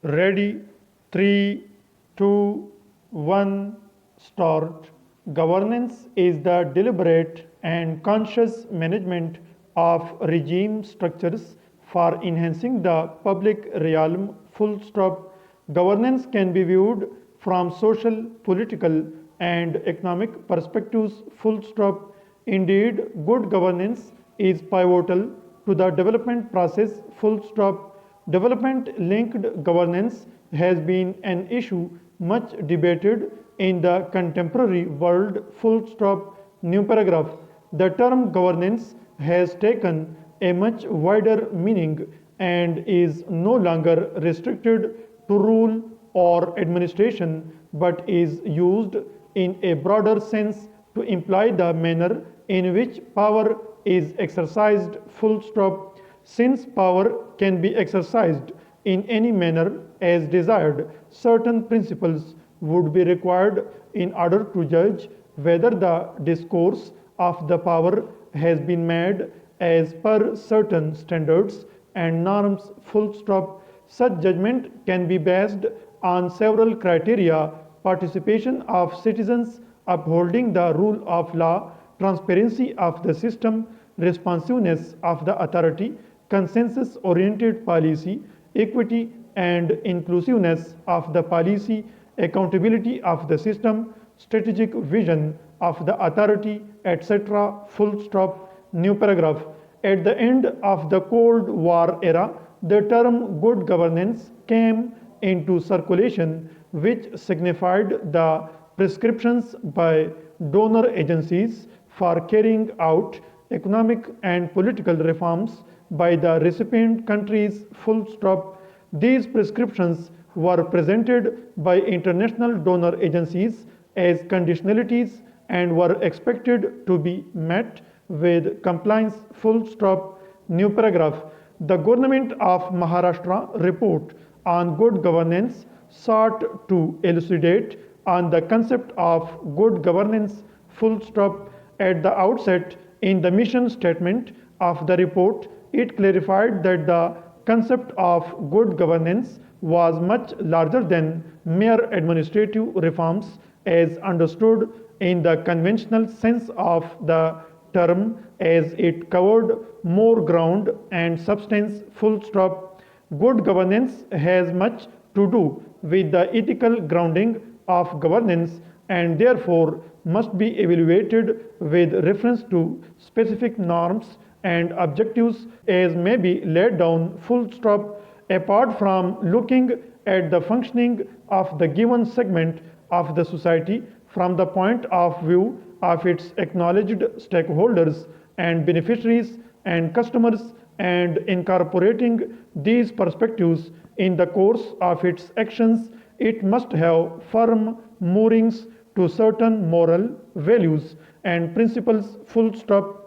Ready, 3, 2, 1, start. Governance is the deliberate and conscious management of regime structures for enhancing the public realm. Full stop. Governance can be viewed from social, political, and economic perspectives. Full stop. Indeed, good governance is pivotal to the development process. Full stop. Development linked governance has been an issue much debated in the contemporary world. Full stop. New paragraph. The term governance has taken a much wider meaning and is no longer restricted to rule or administration but is used in a broader sense to imply the manner in which power is exercised. Full stop. Since power can be exercised in any manner as desired, certain principles would be required in order to judge whether the discourse of the power has been made as per certain standards and norms. Full stop. Such judgment can be based on several criteria: participation of citizens, upholding the rule of law, transparency of the system, responsiveness of the authority, consensus oriented policy, equity and inclusiveness of the policy, accountability of the system, strategic vision of the authority, etc. Full stop. New paragraph. At the end of the Cold War era, the term good governance came into circulation, which signified the prescriptions by donor agencies for carrying out economic and political reforms by the recipient countries. Full stop. These prescriptions were presented by international donor agencies as conditionalities and were expected to be met with compliance. Full stop. New paragraph. The government of Maharashtra report on good governance sought to elucidate on the concept of good governance. Full stop. At the outset, in the mission statement of the report, it clarified that the concept of good governance was much larger than mere administrative reforms as understood in the conventional sense of the term, as it covered more ground and substance. Full stop. Good governance has much to do with the ethical grounding of governance and therefore must be evaluated with reference to specific norms and objectives as may be laid down. Full stop. Apart from looking at the functioning of the given segment of the society from the point of view of its acknowledged stakeholders and beneficiaries and customers and incorporating these perspectives in the course of its actions, it must have firm moorings to certain moral values and principles. Full stop.